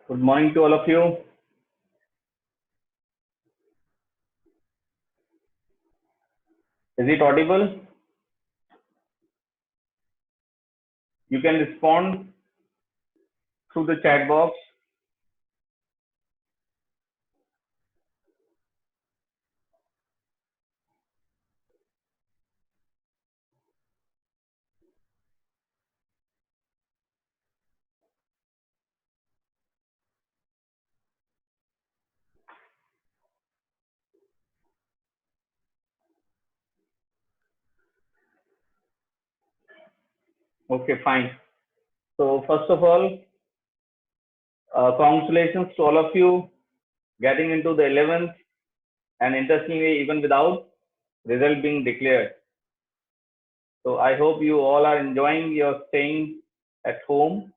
Good morning to all of you. Is it audible? You can respond through the chat box. Okay, fine. So first of all, congratulations to all of you getting into the 11th and interestingly even without result being declared. So I hope you all are enjoying your staying at home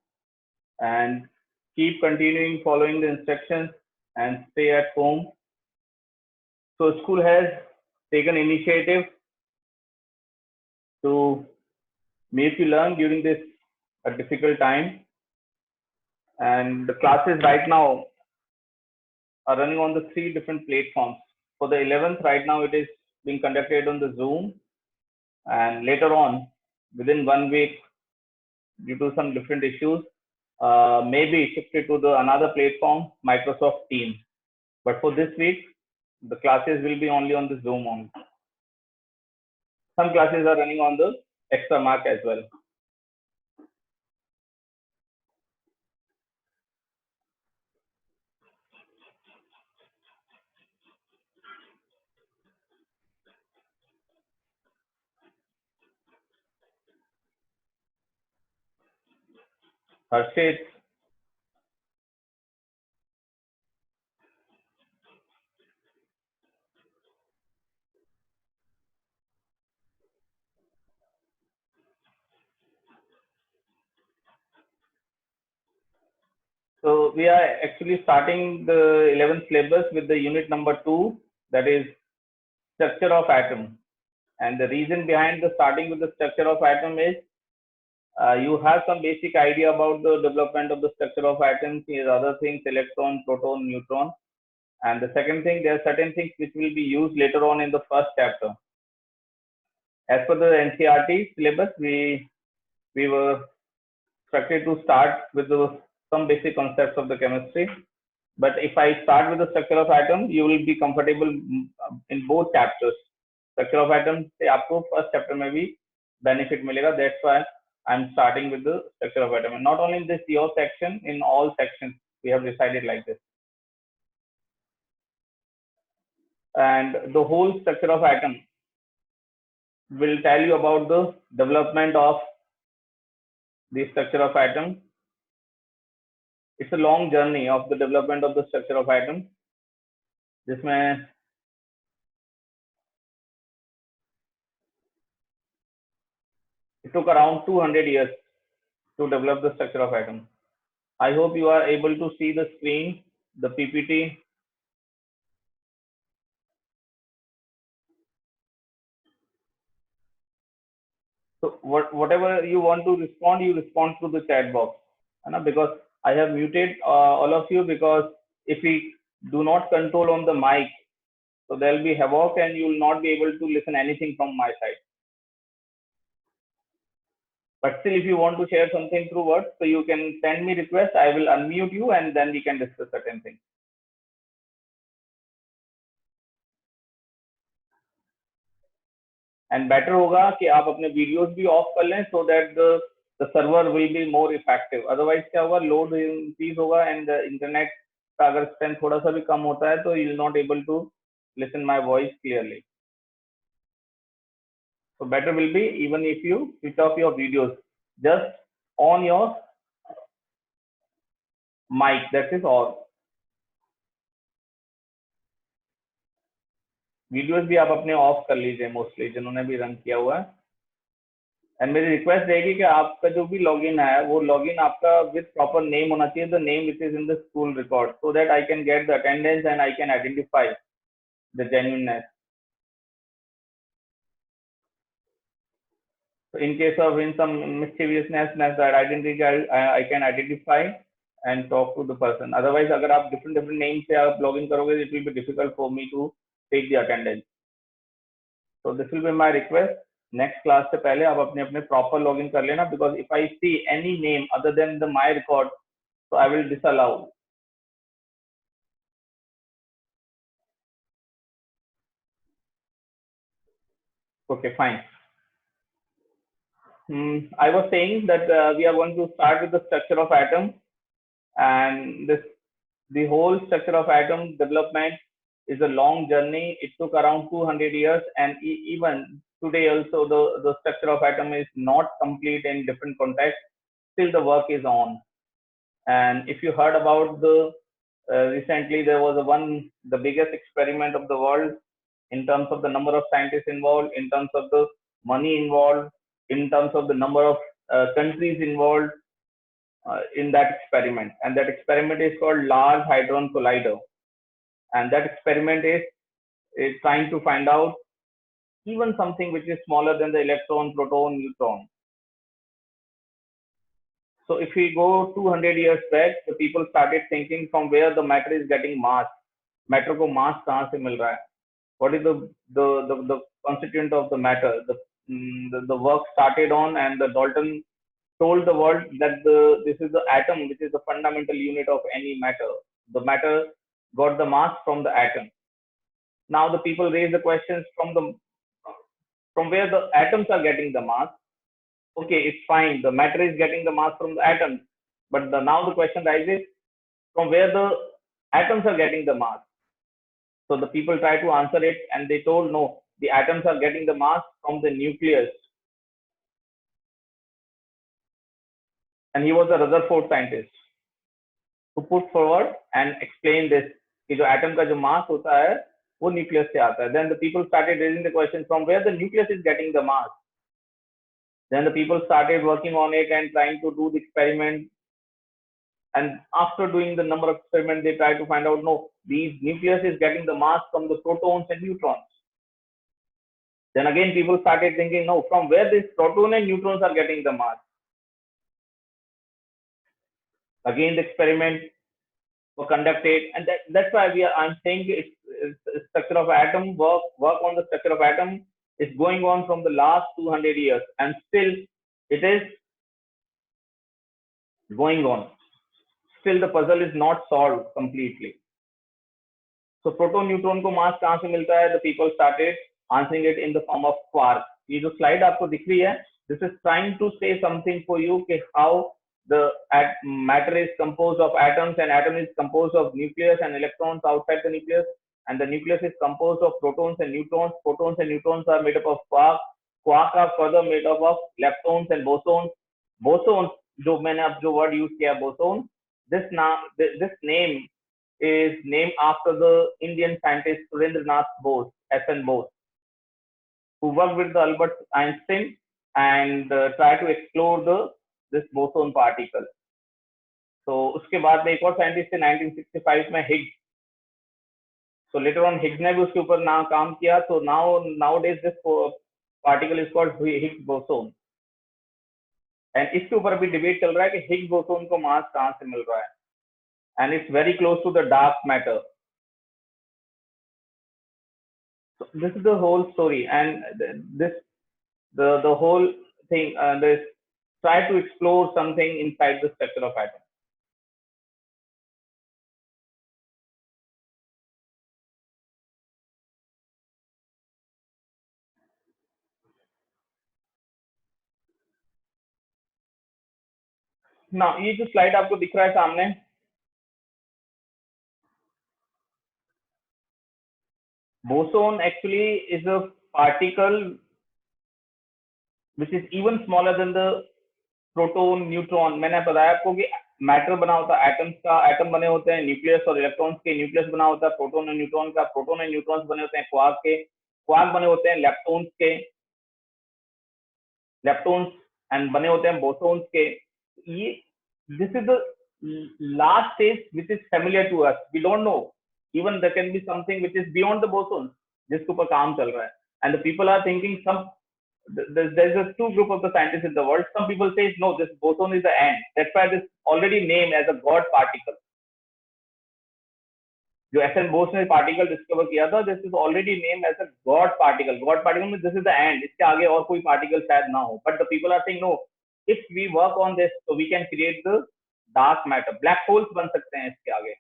and keep continuing following the instructions and stay at home. So school has taken initiative to make you learn during this a difficult time, and the classes right now are running on the three different platforms. For the 11th, right now it is being conducted on the Zoom, and later on, within 1 week, due to some different issues, maybe shifted to the another platform, Microsoft Teams. But for this week, the classes will be only on the Zoom only. Some classes are running on the extra mark as well. Harshit, so we are actually starting the 11th syllabus with the unit number 2, that is structure of atom. And the reason behind the starting with the structure of atom is you have some basic idea about the development of the structure of atoms. Here other things, electron, proton, neutron. And the second thing, there are certain things which will be used later on in the first chapter. As per the NCERT syllabus, we were structured to start with some basic concepts of the chemistry. But if I start with the structure of atom, you will be comfortable in both chapters. Structure of atom से आपको first chapter में भी benefit मिलेगा. That's why I'm starting with the structure of atom. And not only in this your section, in all sections we have decided like this. And the whole structure of atom will tell you about the development of the structure of atom. It's a long journey of the development of the structure of atom. जिसमें it took around 200 years to develop the structure of atom. I hope you are able to see the screen, the PPT. So whatever you want to respond, you respond through the chat box. Because I have muted all of you, because if we do not control on the mic, so there will be havoc and you will not be able to listen anything from my side. But still, if you want to share something through words, so you can send me request. I will unmute you and then we can discuss certain things. And better होगा कि आप अपने videos भी of कर लें, so that the server will be more effective. Otherwise क्या होगा, load increase होगा and the internet का अगर strength थोड़ा सा भी कम होता है तो you will not able to listen my voice clearly. So better will be even if you switch off your videos, just on your mic, that is all. Videos भी आप अपने ऑफ कर लीजिए, मोस्टली जिन्होंने भी रन किया हुआ है. एंड मेरी रिक्वेस्ट रहेगी कि आपका जो भी लॉगिन है वो लॉगिन आपका विद प्रॉपर नेम होना चाहिए, the name which is in the school record, so that I can get the attendance and I can identify the genuineness. So in case of in some mischievousness that identity I can identify and talk to the person. Otherwise, अगर आप different names से आप login करोगे, it will be difficult for me to take the attendance. So this will be my request. Next class से पहले आप अपने अपने proper login कर लेना, because if I see any name other than the my record, so I will disallow. Okay, fine. I was saying that we are going to start with the structure of atom, and the whole structure of atom development is a long journey. It took around 200 years, and even today also the structure of atom is not complete in different contexts. Still the work is on. And if you heard about the recently there was the biggest experiment of the world in terms of the number of scientists involved, in terms of the money involved, in terms of the number of countries involved in that experiment. And that experiment is called Large Hadron Collider. And that experiment is trying to find out even something which is smaller than the electron, proton, neutron. So if we go 200 years back, the people started thinking from where the matter is getting mass. Matter को mass कहाँ से मिल रहा है? What is the constituent of the matter? The work started on, and the Dalton told the world that this is the atom, which is the fundamental unit of any matter. The matter got the mass from the atom. Now the people raise the questions from where the atoms are getting the mass. Okay, it's fine. The matter is getting the mass from the atoms, but now the question rises from where the atoms are getting the mass. So the people try to answer it, and they told no, the atoms are getting the mass from the nucleus. And he was a Rutherford scientist who put forward and explained this कि जो atom का जो mass होता है वो nucleus से आता है. Then the people started raising the question from where the nucleus is getting the mass. Then the people started working on it and trying to do the experiment. And after doing the number of experiments, they try to find out no, these nucleus is getting the mass from the protons and neutrons. Then again, people started thinking no, from where this proton and neutrons are getting the mass. Again, the experiment were conducted, and that's why I'm saying it's structure of atom work on the structure of atom is going on from the last 200 years, and still it is going on. Still the puzzle is not solved completely. So proton neutron को mass कहाँ से मिलता है? The people started answering it in the form of quark. ये जो slide आपको दिख रही है, this is trying to say something for you कि how the matter is composed of atoms, and atom is composed of nucleus and electrons outside the nucleus, and the nucleus is composed of protons and neutrons. Protons and neutrons are made up of quark. Quark are further made up of leptons and bosons. Bosons, जो मैंने अब जो word use किया boson, this name is named after the Indian scientist Surendranath Bose, S.N. Bose, who worked with the Albert Einstein and tried to explore this boson particle. So उसके बाद में एक और साइंटिस्ट थे 1965 में Higgs. So later on Higgs ने भी उसके ऊपर काम किया. So nowadays this particle is called Higgs boson. And इसके ऊपर भी डिबेट चल रहा है कि Higgs boson को मास कहाँ से मिल रहा है. And it's very close to the dark matter. So this is the whole story, and the whole thing. Try to explore something inside the structure of atom. Now, ये जो slide आपको दिख रहा है सामने, boson actually is a particle which is even smaller than the proton, neutron. मैंने बताया आपको कि मैटर बना होता है एटम्स का, एटम बने होते हैं न्यूक्लियस और इलेक्ट्रॉन्स के, न्यूक्लियस बना होता है प्रोटॉन और न्यूट्रॉन का, प्रोटॉन और न्यूट्रॉन्स बने होते हैं क्वार्क के, क्वार्क बने होते हैं लेप्टॉन्स के, लेप्टॉन्स एंड बने होते हैं बोसोन्स के. ये this is the last stage which is familiar to us. We don't know, even there can be something which is beyond the bosons जिसके ऊपर काम चल रहा है. And the people are thinking there's a two group of the scientists in the world. Some people say no, this boson is the end. That's why this already named as a God particle. जो S N Bose ने particle discover किया था, this is already named as a God particle. God particle में this is the end, इसके आगे और कोई particle शायद ना हो. But the people are saying no, if we work on this तो we can create the dark matter. Black holes बन सकते हैं इसके आगे.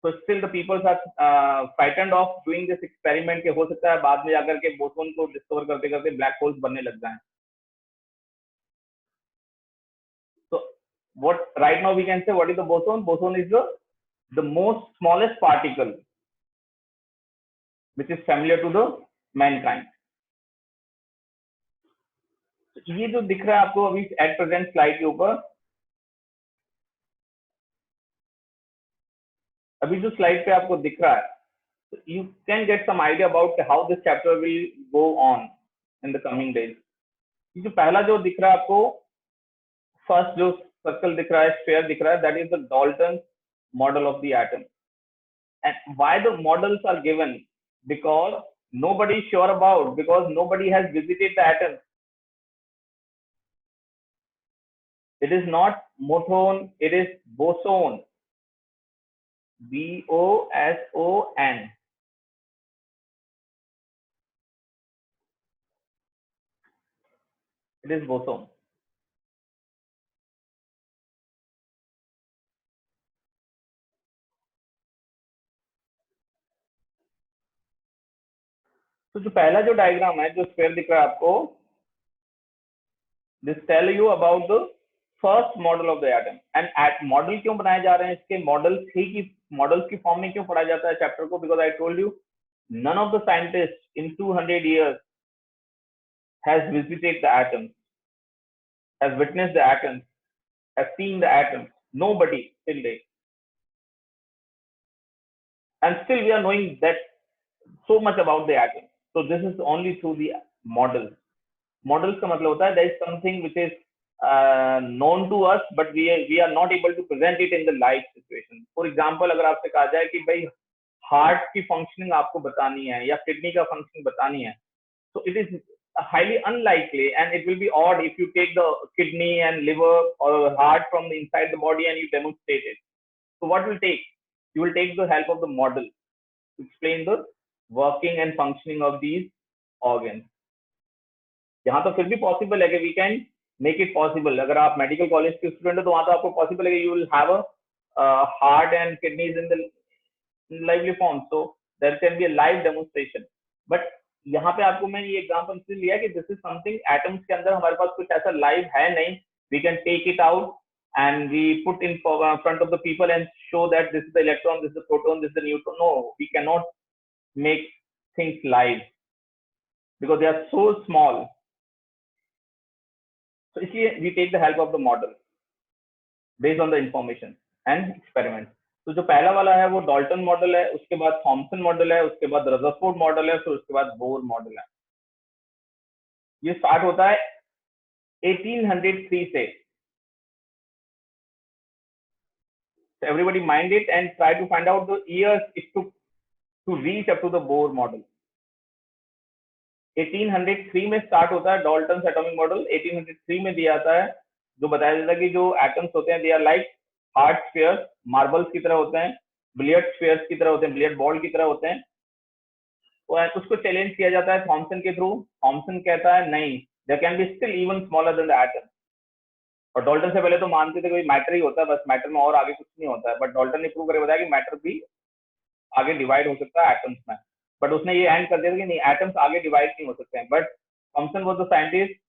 तो still the peoples are frightened of doing this experiment के हो सकता है बाद में जाकर के बोसोन को डिस्कवर करते करते ब्लैक होल्स बनने लग जाएं. So what right now we can say, what is the boson? Boson is the most smallest particle which is familiar to the mankind. ये जो दिख रहा है आपको अभी एट प्रेजेंट स्लाइड के ऊपर, अभी जो स्लाइड पे आपको दिख रहा है, you can get some idea about how this chapter will go on in the coming days. ये जो पहला जो दिख रहा है आपको, फर्स्ट जो सर्कल दिख रहा है, स्फीयर दिख रहा है, that is the Dalton's model of the atom. And why the models are given? Because nobody is sure about, because nobody has visited the atom. It is not boson, it is boson. B-O-S-O-N. It is boson. तो जो पहला जो diagram है, जो square दिख रहा है आपको, this tell you about the first model of the atom. And model क्यों बनाए जा रहे हैं इसके, मॉडल्स की फॉर्म में क्यों पढ़ा जाता है चैप्टर को? Because I told you, none of the scientists in 200 years has visited the atoms, has witnessed the atoms, has seen the atoms. Nobody till date. And still we are knowing that so much about the atom. So this is only through the models. Models का मतलब होता है there is something which is known to us, but we are not able to present it in the live situation. For example, अगर आपसे कहा जाए कि भाई हार्ट की फंक्शनिंग आपको बतानी है या किडनी का फंक्शनिंग बतानी है, so it is highly unlikely and it will be odd if you take the kidney and liver or heart from the inside the body and you demonstrate it. So what will take? You will take the help of the model to explain the working and functioning of these organs. यहाँ तो फिर भी possible है कि we can make it possible. अगर आप medical college के student हो तो वहां तो आपको पॉसिबल है कि you will have a heart and kidneys in the lively form, so there can be a live demonstration. But यहाँ पे आपको मैं ये एग्जांपल इसलिए लिया कि दिस इज समथिंग एटम्स के अंदर हमारे पास कुछ ऐसा लाइव है नहीं. We can take it out and we put in front of the people and show that this is the electron, this is the proton, this is the neutron. No, we cannot make things live because they are so small. So इसलिए we take the help of the model based on the information and experiment. तो जो पहला वाला है वो Dalton model है, उसके बाद थॉमसन मॉडल है, उसके बाद रदरफोर्ड मॉडल है, फिर उसके बाद बोर मॉडल है. ये स्टार्ट होता है 1803 से. So everybody mind it and try to find out the years it took to reach up to the Bohr model. 1803 में स्टार्ट होता है डाल्टन एटॉमिक मॉडल. 1803 में दिया जाता है, जो बताया जाता है कि जो एटम्स होते हैं they are like hard spheres, marbles की तरह होते हैं, बिलियर्ड स्फीयर्स की तरह होते हैं, बिलियर्ड बॉल की तरह होते हैं. उसको चैलेंज किया जाता है थॉमसन के थ्रू. थॉमसन कहता है नहीं, there can be still even smaller than the atom. और डाल्टन से पहले तो मानते थे कोई मैटर ही होता है, बस मैटर में और आगे कुछ नहीं होता है. बट डाल्टन ने प्रूव करके बताया कि मैटर भी आगे डिवाइड हो सकता है एटम्स में. बट उसने ये एंड कर दिया कि नहीं, एटम्स आगे डिवाइड नहीं हो सकते हैं. But Thomson was the scientist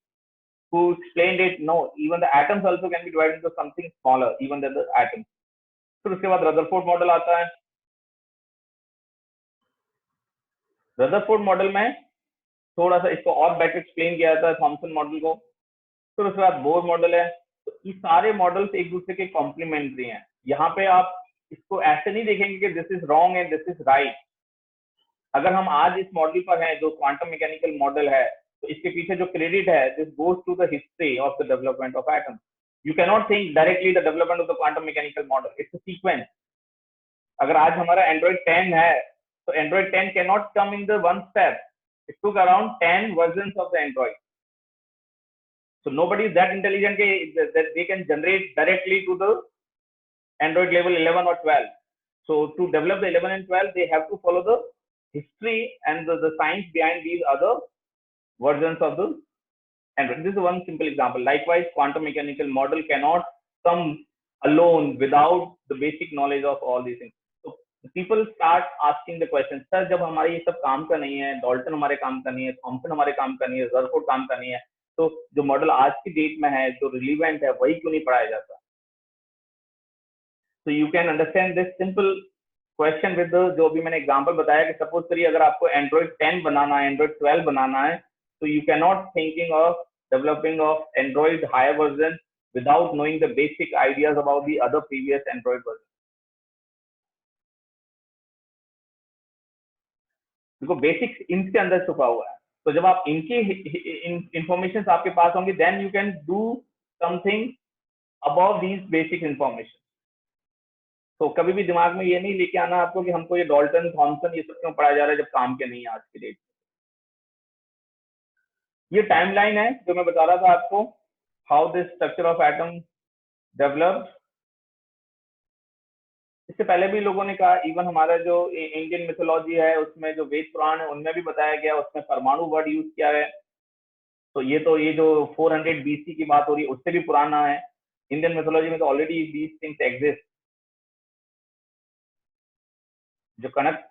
who explained it, no, even the atoms also can be divided into something smaller even than the atoms. फिर उसके बाद रदरफोर्ड मॉडल आता है. रदरफोर्ड मॉडल में थोड़ा सा इसको और बेटर एक्सप्लेन किया जाता है थॉमसन मॉडल को. फिर उसके बाद बोर मॉडल है. तो ये सारे मॉडल्स एक दूसरे के कॉम्प्लीमेंट्री हैं. यहाँ पे आप इसको ऐसे नहीं देखेंगे कि this is wrong and this is right. अगर हम आज इस मॉडल पर हैं जो क्वांटम मैकेनिकल मॉडल है, तो इसके पीछे जो क्रेडिट है, this goes to the history of the development of atom. You can not think directly the development of the quantum mechanical model, it's a sequence. अगर आज हमारा एंड्रॉइड 10 है, तो Android 10 can not come in the one step. It took around 10 versions of the Android. So nobody is that intelligent that they can generate directly to the Android level 11 or 12. So to develop the 11 and 12, they have to follow the history and the science behind these other versions of the Android. This is one simple example. Likewise, quantum mechanical model cannot come alone without the basic knowledge of all these things. So people start asking the question, sir, जब हमारे ये सब काम का नहीं है, Dalton हमारे काम का नहीं है, थॉमसन हमारे काम का नहीं है, रदरफोर्ड काम का नहीं है, तो जो मॉडल आज की डेट में है, जो रिलीवेंट है, वही क्यों नहीं पढ़ाया जाता? So you can understand this simple question with the जो भी मैंने एग्जांपल बताया कि सपोज करिए अगर आपको Android 10 बनाना है, Android 12 बनाना है, so you cannot thinking of developing of Android higher version without knowing the basic ideas about the other previous Android version. देखो बेसिक्स इनके अंदर छुपा हुआ है, तो जब आप इनकी इंफॉर्मेशन आपके पास होंगे, then you can do something above these basic information. तो कभी भी दिमाग में ये नहीं लेके आना आपको कि हमको ये डॉल्टन थॉमसन ये सब क्यों पढ़ाया जा रहा है जब काम के नहीं है आज की डेट। ये टाइमलाइन है जो मैं बता रहा था आपको, how this structure of atom developed. इससे पहले भी लोगों ने कहा, इवन हमारा जो इंडियन मिथोलॉजी है उसमें जो वेद पुराण है उनमें भी बताया गया, उसमें परमाणु वर्ड यूज किया है। तो ये जो 400 BC की बात हो रही है उससे भी पुराना है। इंडियन मिथोलॉजी में तो ऑलरेडी दीज थिंग्स एग्जिस्ट। जो कनक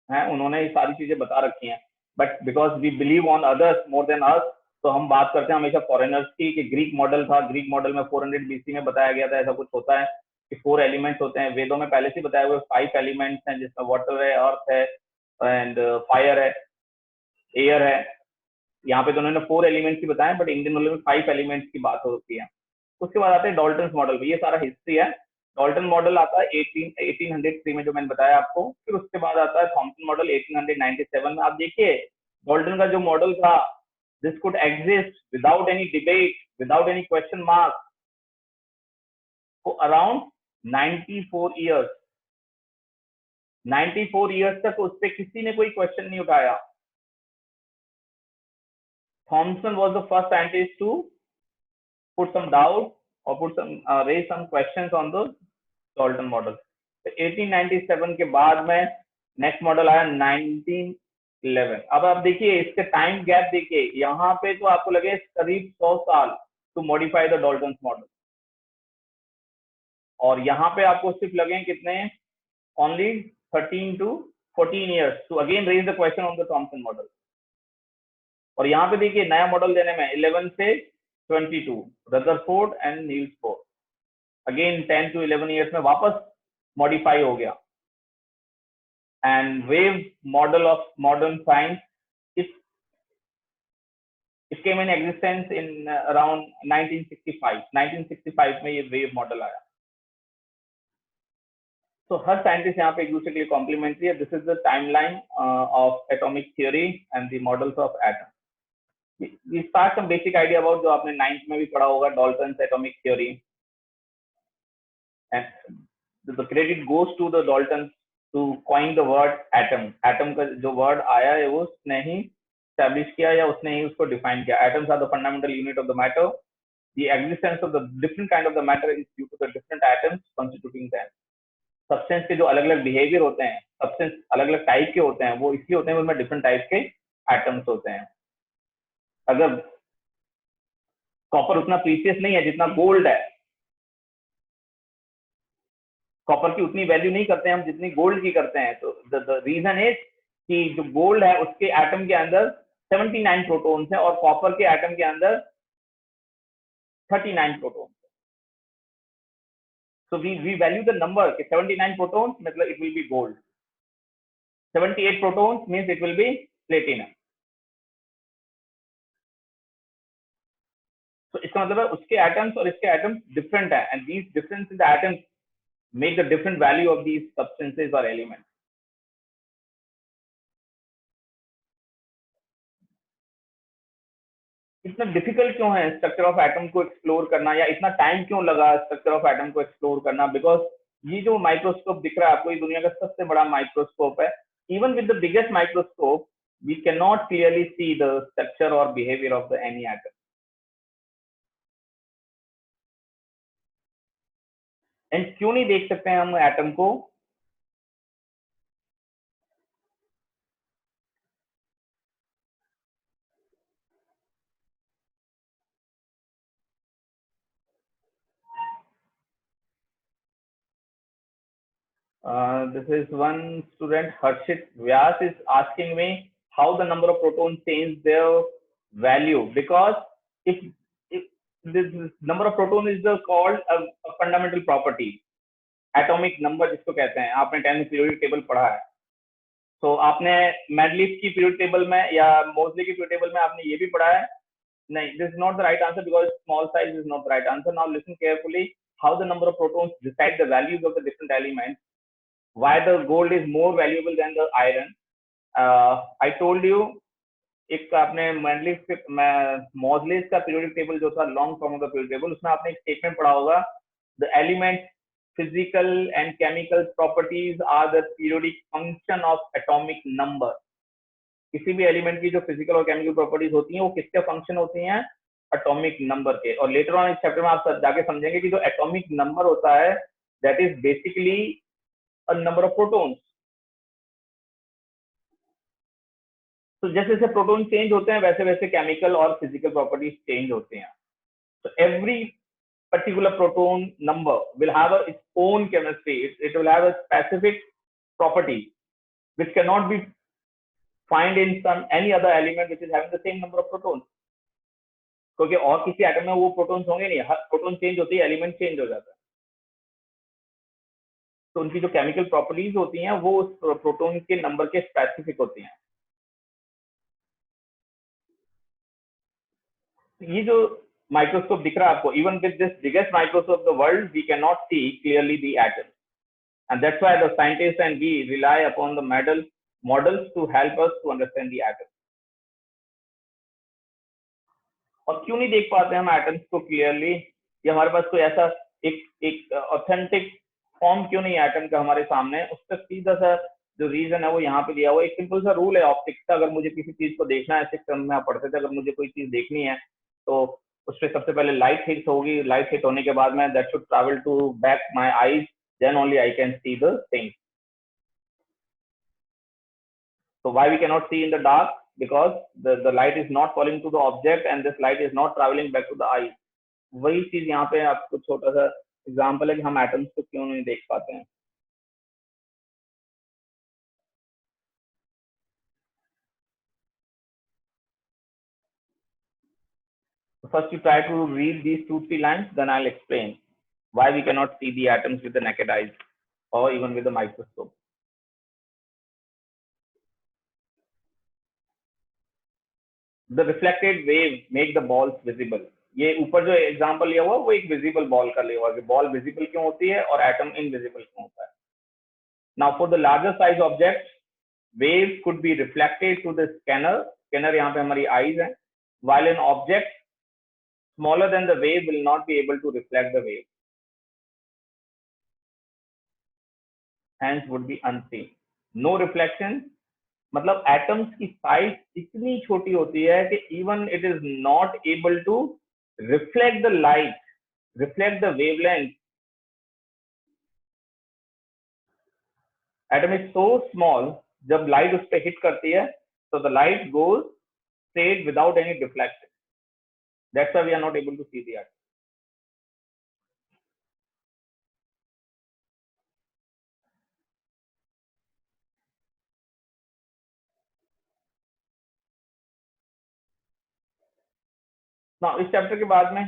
हैं उन्होंने ये सारी चीजें बता रखी हैं, but because we believe on others more than us, तो हम बात करते हैं हमेशा फॉरेनर्स की, कि ग्रीक मॉडल था, ग्रीक मॉडल में 400 BC में बताया गया था ऐसा कुछ होता है कि 4 एलिमेंट्स होते हैं। वेदों में पहले से बताया हुआ 5 एलिमेंट्स हैं, जिसमें वाटर है, अर्थ है एंड फायर है, एयर है। यहाँ पे तो उन्होंने 4 एलिमेंट्स ही बताए, बट इंडियन मॉडल में 5 एलिमेंट्स की बात होती है। उसके बाद आते हैं डॉल्टन मॉडल में, ये सारा हिस्ट्री है। डॉल्टन मॉडल आता है 1803 में जो मैंने बताया आपको। फिर उसके बाद आता है थॉमसन मॉडल 1897 में। आप देखिए डॉल्टन का जो मॉडल था, this could exist without any debate, without any question mark for around 94 years. 94 years तक उस पर किसी ने कोई क्वेश्चन नहीं उठाया। Thomson was the first scientist to put some doubt or raise some questions on the Dalton model. तो 1897 के बाद में नेक्स्ट मॉडल आया 1911। अब आप देखिए इसके टाइम गैप देखिए, यहाँ पे तो आपको लगे करीब 100 साल to modify the Dalton model, और यहाँ पे आपको सिर्फ लगे कितने, only 13 to 14 years to again raise the question on the Thomson model. और यहाँ पे देखिए नया मॉडल देने में 11 से 22, Rutherford and Niels Bohr, again 10 to 11 years में वापस मॉडिफाई हो गया। And wave model of modern science it came in existence in around 1965 में ये वेव मॉडल आया। तो हर साइंटिस्ट यहाँ पे एक दूसरे के लिए कॉम्प्लीमेंट्री है। This is the timeline of atomic theory and the models of atom. We start some basic idea about जो आपने 9th में भी पढ़ा होगा, Dalton's atomic theory, and the credit goes to the Dalton to coin the word atom. Atom का जो word आया है वो उसने ही establish किया या उसने ही उसको define किया। Atoms are the fundamental unit of the matter. The existence of the different kind of the matter is due to the different atoms constituting them. Substance के जो अलग-अलग behavior होते हैं, substance अलग-अलग type के होते हैं, वो इसलिए होते हैं उनमें different type के atoms होते हैं। अगर कॉपर उतना प्रीशियस नहीं है जितना गोल्ड है, कॉपर की उतनी वैल्यू नहीं करते हैं हम जितनी गोल्ड की करते हैं। तो द रीजन इज कि जो गोल्ड है उसके एटम के अंदर 79 प्रोटॉन्स हैं और कॉपर के एटम के अंदर 39 protons. So we value the number कि 79 प्रोटॉन्स मतलब it will be gold, 78 protons means it will be platinum. तो इसका मतलब है उसके एटम्स और इसके एटम्स डिफरेंट है, and these difference in the atoms make the different value of these substances और एलिमेंट्स। इतना डिफिकल्ट क्यों है स्ट्रक्चर ऑफ एटम को एक्सप्लोर करना, या इतना टाइम क्यों लगा स्ट्रक्चर ऑफ एटम को एक्सप्लोर करना? बिकॉज ये जो माइक्रोस्कोप दिख रहा है आपको, ये दुनिया का सबसे बड़ा माइक्रोस्कोप है। Even with the biggest microscope we cannot clearly see the structure or behavior of the any atom. And क्यों नहीं देख सकते हैं हम एटम को? This is one student, Harshit Vyas, is asking me how the number of protons change their value, because if this number of protons is called a fundamental property, atomic number जिसको कहते हैं, आपने 10th periodic table पढ़ा है, तो आपने मैडलिफ की periodic table में या मोजले की पीरियोडिक टेबल में आपने ये भी पढ़ा है? नहीं, this is not the right answer because small size is not the right answer. Now listen carefully how the number of protons decide the values of the different elements. Why the gold is more valuable than the iron? I told you, एक आपने मैडलिफ मोजलेस का periodic table जो था, long form of the periodic table, उसमें आपने एक statement पढ़ा होगा, the element physical and chemical properties are the periodic function of atomic number. किसी भी एलिमेंट की जो फिजिकल और केमिकल प्रॉपर्टीज होती हैं वो किसके फंक्शन होती हैं? एटॉमिक नंबर के। और लेटर ऑन इस चैप्टर में आप जाके समझेंगे कि जो एटॉमिक नंबर होता है that is basically a number of protons. तो जैसे जैसे प्रोटॉन चेंज होते हैं वैसे वैसे केमिकल और फिजिकल प्रॉपर्टीज चेंज होते हैं। तो every particular proton number will have its own chemistry. It will have a specific property which cannot be find in any other element which is having the same number of protons. क्योंकि और किसी atom में वो protons होंगे नहीं, हर proton change होती है, element change हो जाता है, तो उनकी जो केमिकल प्रॉपर्टीज होती हैं वो उस प्रोटॉन के नंबर के स्पेसिफिक होती हैं। ये जो माइक्रोस्कोप दिख रहा है आपको, even with this biggest microscope of the world we can not see clearly the atom, and that's why the scientist and we rely upon the models to help us to understand the atom. और क्यों नहीं देख पाते हम atoms को clearly? ये हमारे पास कोई ऐसा एक ऑथेंटिक फॉर्म क्यों नहीं है एटम का हमारे सामने? उसका सीधा सा जो रीजन है वो यहाँ पे दिया हुआ। एक सिंपल सा रूल है ऑप्टिक्स का, अगर मुझे किसी चीज को देखना है, सिक्स टर्म में आप पढ़ते थे, अगर मुझे कोई चीज देखनी है तो उस पर सबसे पहले लाइट हिट होगी, लाइट हिट होने के बाद में that should travel to back my eyes, then only I can see the thing. So why we cannot see in the dark? Because the light is not falling to the object and this light is not traveling back to the eyes. वही चीज यहाँ पे आपको छोटा सा example है कि हम एटम्स को क्यों नहीं देख पाते हैं। First you try to read these 2-3 lines, then I'll explain why we cannot see the atoms with the naked eyes or even with the microscope. The reflected wave make the balls visible. ये ऊपर जो example लिया हुआ वो एक visible ball का लिया हुआ है, बॉल विजिबल क्यों होती है और एटम इनविजिबल क्यों होता है। Now for the larger size objects, waves could be reflected to the scanner. Scanner यहाँ पे हमारी eyes है, while an object smaller than the wave will not be able to reflect the wave, hence would be unseen. No reflection मतलब atoms की size इतनी छोटी होती है कि even it is not able to reflect the light, reflect the wavelength. Atom is so small, जब light उस पर हिट करती है तो the light goes straight without any deflection, that's why we are not able to see the atom. ना इस chapter के बाद में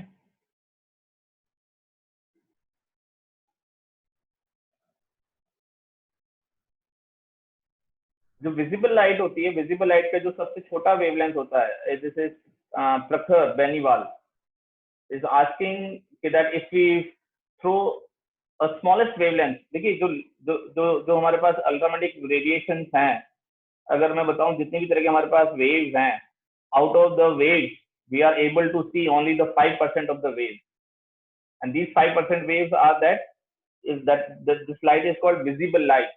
जो विजिबल लाइट होती है, विजिबल लाइट का जो सबसे छोटा वेवलेंथ होता है, जैसे Prakhar Beniwal is asking that if we throw a smallest wavelength, देखिए जो जो जो जो हमारे पास अल्ट्रामैग्नेटिक रेडिएशन हैं, अगर मैं बताऊं जितनी भी तरह के हमारे पास वेव्स हैं, out of the waves we are able to see only the 5% of the waves, and these 5% waves are that is that this light is called visible light.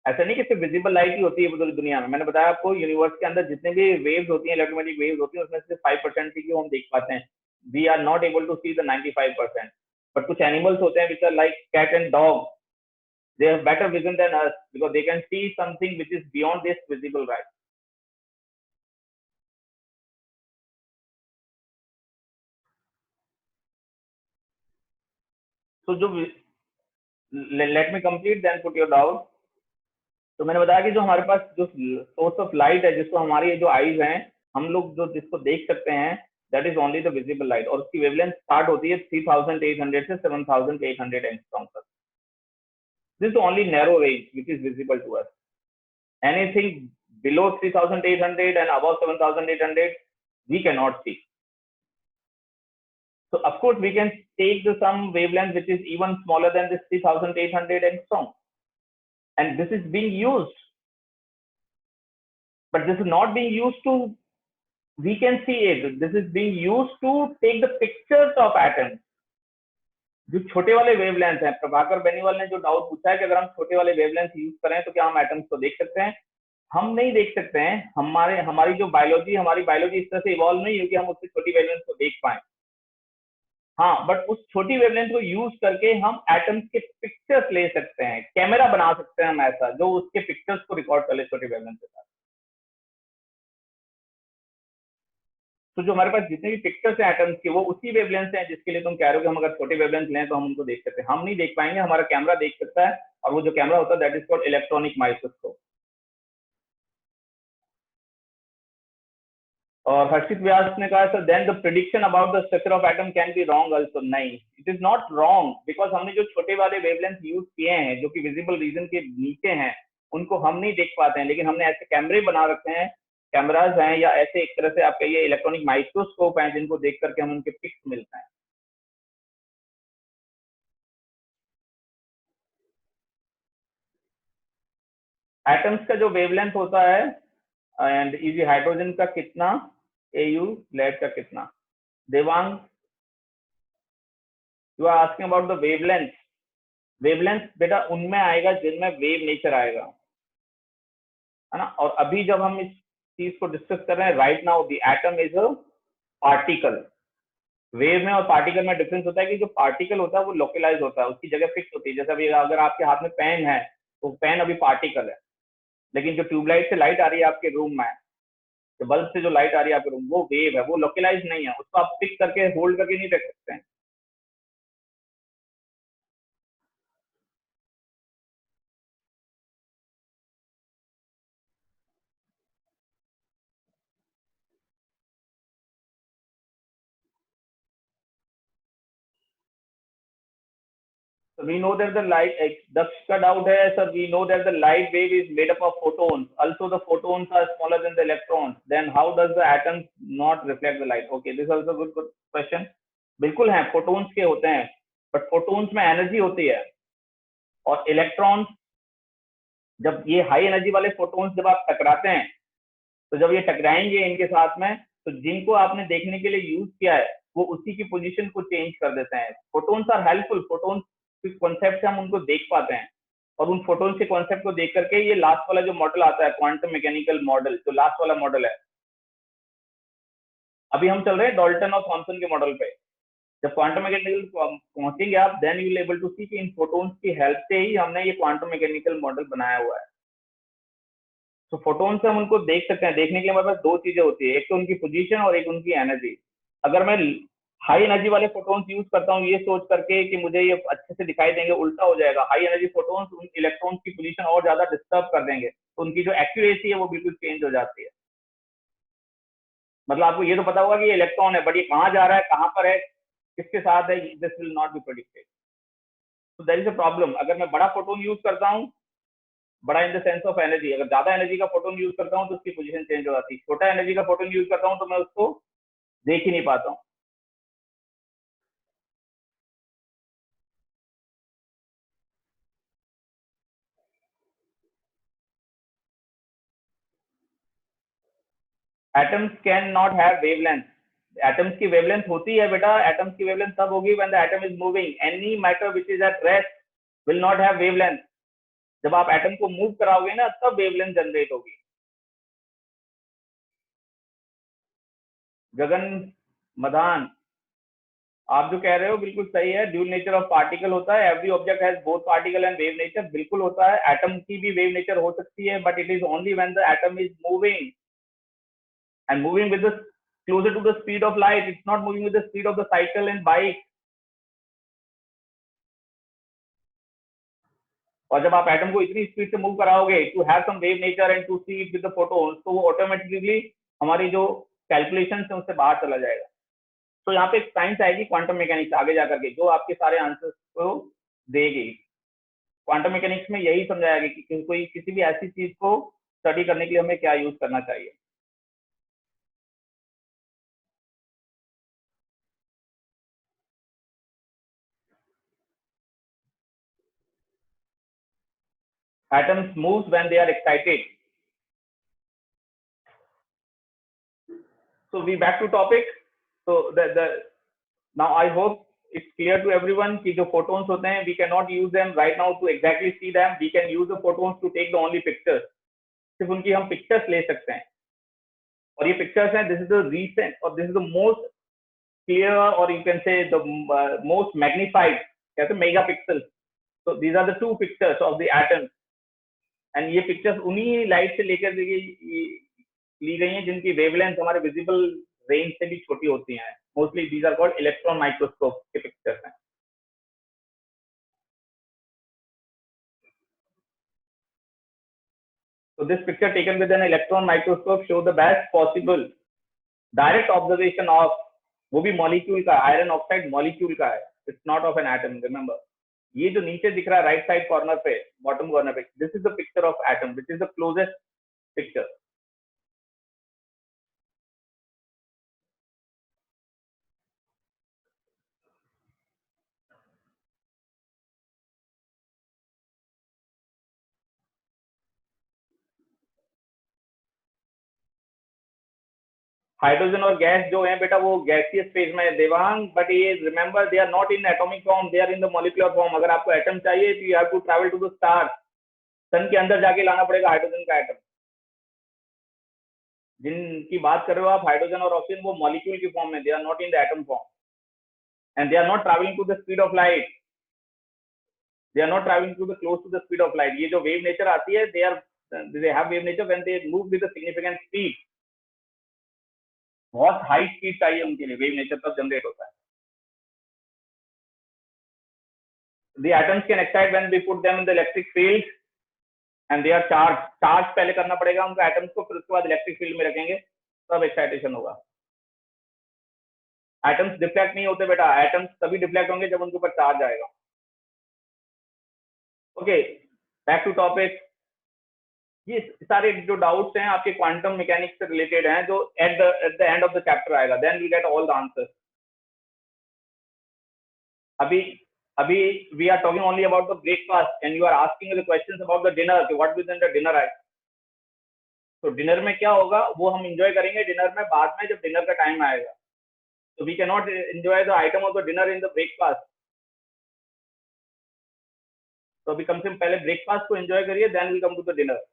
ऐसा नहीं कि सिर्फ विजिबल लाइट ही होती है पूरी दुनिया में। मैंने बताया आपको यूनिवर्स के अंदर जितने भी वेव्स होती हैं, इलेक्ट्रोमैग्नेटिक वेव्स होती हैं, उसमें सिर्फ 5% ही हम देख पाते हैं। We are not able to see the 95%। But कुछ एनिमल्स होते हैं which are like cat and dog, they have better vision than us because they can see something which is beyond this visible light. So जो let me complete then put your doubt. तो मैंने बताया कि जो हमारे पास जो source of light है, जिसको हमारी जो आईज हैं, हम लोग जो जिसको देख सकते हैं, that is only the visible light, और उसकी वेवलेंथ स्टार्ट होती है 3800 से 7800 एंगस्ट्रॉम तक। This only narrow range which is visible to us. Anything below 3800 and above 7800 we cannot see. So of course we can take some wavelength which is even smaller than this 3800 angstrom, and this is being used, but this is not being used to, we can see it, this is being used to take the pictures of atoms. जो छोटे वाले wavelength है, प्रभाकर बेनीवाल ने जो doubt पूछा है कि अगर हम छोटे वाले वेवलेंथ यूज करें तो क्या हम एटम्स को देख सकते हैं? हम नहीं देख सकते हैं। हमारी बायोलॉजी इस तरह से इवॉल्व नहीं हुई कि हम उससे छोटी वेवलेंथ को देख पाए। हाँ, बट उस छोटी वेवलेंथ को यूज करके हम एटम्स के पिक्चर्स ले सकते हैं, कैमरा बना सकते हैं हम ऐसा जो उसके पिक्चर्स को रिकॉर्ड कर ले छोटी वेवलेंथ के साथ। तो जो हमारे पास जितने भी पिक्चर्स हैं एटम्स के, वो उसी वेवलेंथ हैं जिसके लिए तुम कह रहे हो कि हम अगर छोटे वेवलेंथ लें तो हम उनको देख सकते हैं। हम नहीं देख पाएंगे, हमारा कैमरा देख सकता है, और वो जो कैमरा होता है that is called electronic microscope. और हर्षित व्यास ने कहा sir then the prediction about the structure of atom can be wrong also. नहीं, it is not wrong, because हमने जो छोटे वाले वेवलेंथ यूज किए हैं जो कि विजिबल रीजन के नीचे हैं, उनको हम नहीं देख पाते हैं, लेकिन हमने ऐसे कैमरे बना रखे हैं, कैमराज हैं, या ऐसे एक तरह से आप कहिए इलेक्ट्रॉनिक माइक्रोस्कोप हैं जिनको देख करके हम उनके पिक्स मिलते हैं। एटम्स का जो वेवलेंथ होता है एंड इजी हाइड्रोजन का कितना, एयू लेड का कितना? Devang, you are asking about the wavelength. Wavelength बेटा उनमें आएगा जिनमें वेव नेचर आएगा, है ना। और अभी जब हम इस चीज को डिस्कस कर रहे हैं, right now the atom is a particle. Wave में और पार्टिकल में डिफरेंस होता है कि जो पार्टिकल होता है वो लोकलाइज होता है, उसकी जगह फिक्स होती है। जैसे अभी अगर आपके हाथ में पेन है तो पेन अभी पार्टिकल है, लेकिन जो ट्यूबलाइट से लाइट आ रही है आपके रूम में, तो बल्ब से जो लाइट आ रही है आपके रूम, वो वेव है, वो लोकलाइज नहीं है, उसको आप फिक्स करके होल्ड करके नहीं रख सकते हैं। So we know that the light, Daksh ka doubt hai, sir, we know that the light wave is made up of photons. Also, the photons are smaller than the electrons. Then how does the atom not reflect the light? Okay, this is also good question. बिल्कुल है, photons के होते हैं, but photons में energy होती है, और electrons, जब ये high energy वाले photons जब आप टकराते हैं, तो जब ये टकराएंगे इनके साथ में, तो जिनको आपने देखने के लिए यूज किया है वो उसी की पोजीशन को चेंज कर देते हैं। फोटोन्स आर हेल्पफुल, फोटोन्स के कॉन्सेप्ट से हम उनको देख पाते हैं, और उन फोटोन्स के कॉन्सेप्ट को देख करके ये लास्ट वाला जो मॉडल आता है क्वांटम मैकेनिकल मॉडल, जो लास्ट वाला मॉडल है, अभी हम चल रहे हैं डॉल्टन और थॉमसन के मॉडल पे। जब क्वांटम मैकेनिकल पहुंचेंगे आप, then you will able to see कि इन फोटोन्स की हेल्प से ही हमने ये क्वांटम मैकेनिकल मॉडल बनाया हुआ है। तो फोटोन से हम उनको देख सकते हैं। देखने के लिए हमारे पास दो चीजें होती है, एक तो उनकी पोजीशन और एक उनकी एनर्जी। अगर मैं हाई एनर्जी वाले फोटोन्स यूज करता हूँ ये सोच करके कि मुझे ये अच्छे से दिखाई देंगे, उल्टा हो जाएगा। हाई एनर्जी फोटोन्स उन इलेक्ट्रॉन्स की पोजीशन और ज्यादा डिस्टर्ब कर देंगे, तो उनकी जो एक्यूरेसी है वो बिल्कुल चेंज हो जाती है। मतलब आपको ये तो पता होगा कि ये इलेक्ट्रॉन है, बट ये कहाँ जा रहा है, कहाँ पर है, किसके साथ है, this will not B predicted. तो दैट इज अ प्रॉब्लम। अगर मैं बड़ा फोटोन यूज करता हूँ, बड़ा in the sense of energy, अगर ज्यादा एनर्जी का फोटोन यूज करता हूँ तो उसकी पोजीशन चेंज हो जाती है। छोटा एनर्जी का फोटोन यूज करता हूँ तो मैं उसको देख ही नहीं पाता हूँ। Atoms can not have wavelength. Atoms की वेवलेंथ होती है बेटा, एटम्स की वेवलेंथ तब होगी when the atom is moving. Any matter which is at rest will not have wavelength. जब आप एटम को मूव कराओगे ना तब वेवलेंथ जनरेट होगी। गगन मधान, आप जो कह रहे हो बिल्कुल सही है, ड्यूल नेचर ऑफ पार्टिकल होता है, every object has both particle and wave nature, बिल्कुल होता है। एटम की भी वेव नेचर हो सकती है, but it is only when the atom is moving and moving with the closer to the speed of light. It's not moving with the speed of the cycle and bike. और जब आप atom को इतनी speed से move कराओगे to have some wave nature and to see it with the photons, तो वो automatically हमारी जो कैलकुलेशन है उससे बाहर चला जाएगा। तो यहाँ पे एक साइंस आएगी क्वांटम मैकेनिक्स आगे जाकर के, जो आपके सारे आंसर्स को देगी। क्वांटम मैकेनिक्स में यही समझाया गया कि कोई किसी भी ऐसी चीज को स्टडी करने के लिए हमें क्या यूज करना चाहिए। Atoms moves when they are excited. So we back to topic. So now I hope it's clear to everyone कि जो photons होते हैं, we cannot use them right now to exactly see them. We can use the photons to take the only pictures. सिर्फ उनकी हम pictures ले सकते हैं। और ये pictures हैं, this is the recent or this is the most clear or you can say the most magnified, कहते हैं megapixels. So these are the two pictures of the atoms. And ये pictures उन्हीं light से लेकर ली गई हैं जिनकी वेवलेंथ हमारे विजिबल रेंज से भी छोटी होती हैं। Mostly these are called electron microscope के पिक्चर्स हैं। So this picture taken with an electron microscope show the best possible direct observation of, वो भी मॉलिक्यूल का, आयरन ऑक्साइड मॉलिक्यूल का है, it's not of an atom. Remember, ये जो नीचे दिख रहा है राइट साइड कॉर्नर पे, बॉटम कॉर्नर पे, this is the picture of atom, which is the closest picture. Hydrogen और गैस जो है बेटा वो गैसियस फेज में है देवांग, बट ये remember they are not in atomic form, they are in the molecular form. अगर आपको एटम चाहिए तो you have to travel to the star, सन के अंदर जाके लाना पड़ेगा हाइड्रोजन का एटम। जिनकी बात कर रहे हो आप हाइड्रोजन और ऑक्सीजन, वो मॉलिक्यूल की फॉर्म में, they are not in the atom form and they are not travelling to the speed of light, they are not travelling to the close to the speed of light. ये जो wave nature आती है, they have wave nature when they move with a significant speed. बहुत high speed चाहिए उनके लिए, wave nature तब generate होता है। The atoms can excite when we put them in the electric field and they are charged. Charge पहले करना पड़ेगा उनका एटम्स को, फिर उसके बाद इलेक्ट्रिक फील्ड में रखेंगे तब एक्साइटेशन होगा। एटम्स डिफ्लेक्ट नहीं होते बेटा, एटम्स तभी डिफ्लेक्ट होंगे जब उनके ऊपर चार्ज आएगा। Okay, back to topic. ये सारे जो डाउट्स हैं आपके क्वांटम मैकेनिक्स से रिलेटेड हैं, जो at the end of the chapter आएगा, then we get all the answers. अभी we are talking only about the breakfast and you are asking the questions about the dinner, what was in the dinner है। तो dinner में क्या होगा वो हम enjoy करेंगे डिनर में बाद में, जब डिनर का टाइम आएगा। तो we can not enjoy the item of the dinner in the breakfast. तो अभी कम से कम पहले ब्रेकफास्ट को एंजॉय करिए, then we come to the dinner.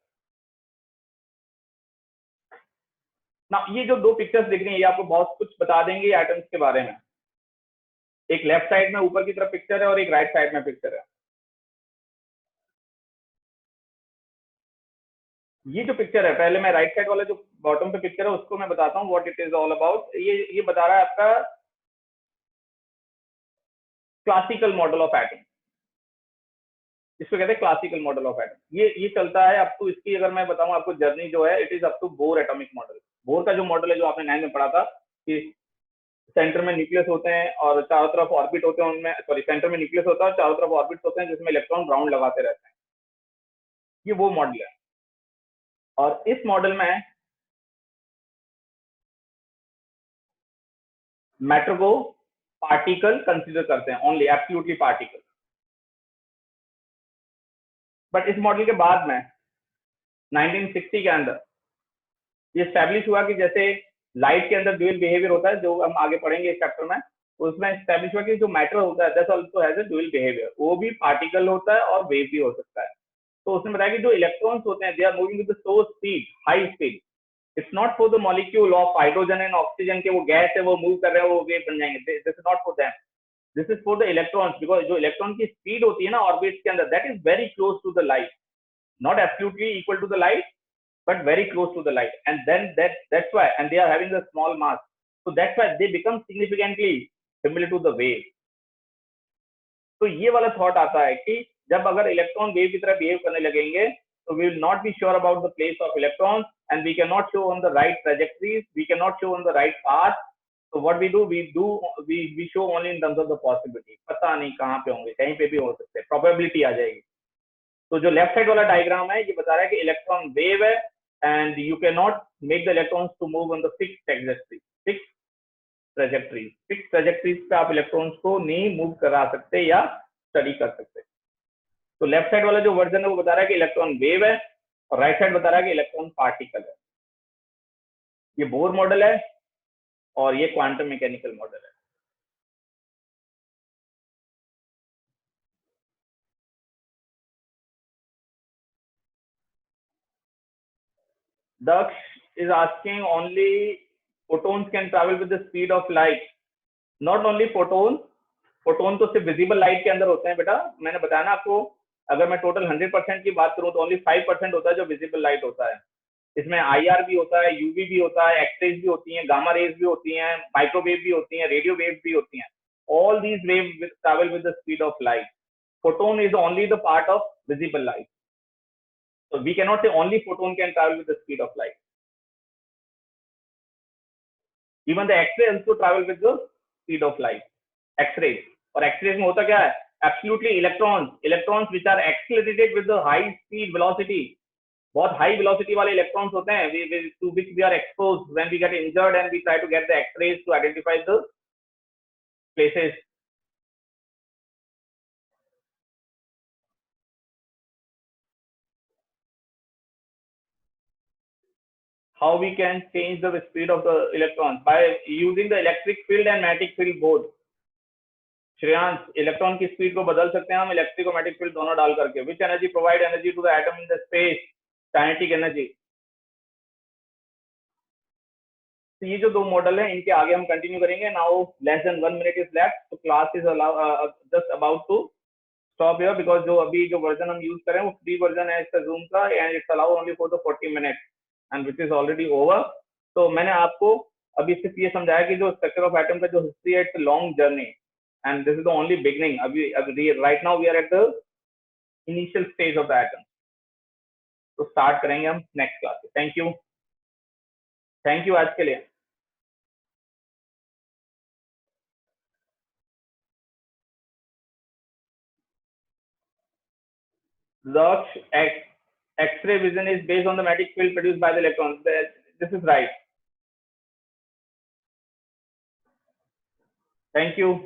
ना ये जो दो पिक्चर्स दिख रही हैं ये आपको बहुत कुछ बता देंगे आइटम्स के बारे में। एक लेफ्ट साइड में ऊपर की तरफ पिक्चर है और एक राइट साइड में पिक्चर है। ये जो पिक्चर है, पहले मैं राइट साइड वाला जो बॉटम पे पिक्चर है उसको मैं बताता हूँ what it is all about. ये बता रहा है आपका क्लासिकल मॉडल ऑफ एटम, इसको कहते हैं क्लासिकल मॉडल ऑफ एटम। ये चलता है अप टू, इसकी अगर मैं बताऊं आपको जर्नी जो है, it is up to Bohr atomic model. Bohr का जो मॉडल है जो आपने 9 में पढ़ा था कि सेंटर में न्यूक्लियस होते हैं और चारों तरफ ऑर्बिट होते हैं, उनमें सॉरी सेंटर में न्यूक्लियस होता है और चारों तरफ ऑर्बिट होते हैं जिसमें इलेक्ट्रॉन राउंड लगाते रहते हैं। ये वो मॉडल है। और इस मॉडल में मैटर को पार्टिकल कंसीडर करते हैं, ओनली एब्सोल्युटली पार्टिकल। बट इस मॉडल के बाद में 1960 के अंदर ये स्टैब्लिश हुआ कि जैसे लाइट के अंदर ड्यूअल बिहेवियर होता है, जो हम आगे पढ़ेंगे इस चैप्टर में, उसमें स्टैब्लिश हुआ कि जो मैटर होता है that also has a dual behaviour, वो भी पार्टिकल होता है और वेव भी हो सकता है। तो उसने बताया कि जो इलेक्ट्रॉन्स होते हैं they are moving with so speed, high speed. It's not for the molecule of hydrogen and oxygen के वो गैस है वो मूव कर रहे हैं वो वेव बन जाएंगे. This is not for them. This is for the electrons, because जो इलेक्ट्रॉन की स्पीड होती है ना ऑर्बिट के अंदर, that is very close to the light. Not absolutely equal to the light, but very close to the light, and then that's why, and they are having a small mass, so that's why they become significantly similar to the wave. तो ये वाला thought आता है कि जब अगर electron wave की तरह बिहेव करने लगेंगे तो we will not be sure about the place of electrons and we can not show on the right trajectories, we can not show on the right path. तो what we do we show only in terms of the possibility. पता नहीं कहाँ पे होंगे, कहीं पे भी हो सकते हैं, प्रोबेबिलिटी आ जाएगी. तो जो लेफ्ट साइड वाला डायग्राम है ये बता रहा है कि इलेक्ट्रॉन वेव है and you cannot make the electrons to move on the fixed trajectory. Fixed trajectories पे आप इलेक्ट्रॉन्स को नहीं मूव करा सकते या स्टडी कर सकते. तो लेफ्ट साइड वाला जो वर्जन है वो बता रहा है कि इलेक्ट्रॉन वेव है और राइट साइड बता रहा है कि इलेक्ट्रॉन पार्टिकल है. ये बोर मॉडल है और ये क्वांटम मैकेनिकल मॉडल है. Daksh is asking only photons can travel with the speed of light. Not only photons, photon तो सिर्फ विजिबल लाइट के अंदर होते हैं बेटा. मैंने बताया ना आपको, अगर मैं टोटल 100% की बात करूं तो ओनली 5% होता है जो विजिबल लाइट होता है. इसमें आईआर भी होता है, यूवी भी होता है, एक्सरेज भी होती हैं, गामा रेज भी होती हैं, माइक्रोवेव भी होती हैं, रेडियो वेव भी होती हैं. All these wave travel with the speed of light. Photon is only the part of visible light. So we cannot say only photon can travel with the speed of light. Even the X-ray also travel with the speed of light. X-rays. और X-rays में होता क्या है? Absolutely electrons which are accelerated with the high speed velocity. बहुत high velocity वाले electrons होते हैं to which we are exposed when we get injured and we try to get the X-rays to identify the places. How we can change the speed of the electrons? By using the electric field and magnetic field both. Shreyansh, electron की speed को बदल सकते हैं हम electric और magnetic field दोनों डाल करके. Which energy provide energy to the atom in the space? Kinetic energy. तो ये जो दो मॉडल है इनके आगे हम कंटिन्यू करेंगे. Now less than 1 minute is left, तो class is just about to stop here because जो अभी जो वर्जन हम यूज करें वो फ्री वर्जन है इसका जूम का and it's allow only for the 40 minute and which is already over. तो मैंने आपको अभी सिर्फ ये समझाया कि जो स्ट्रक्चर ऑफ एटम का जो हिस्ट्री है it's long journey and this is the only beginning. Right now we are at the initial stage of the atom. तो start करेंगे हम next class. Thank you आज के लिए. Daksh, X-ray vision is based on the magnetic field produced by the electrons. This is right. Thank you.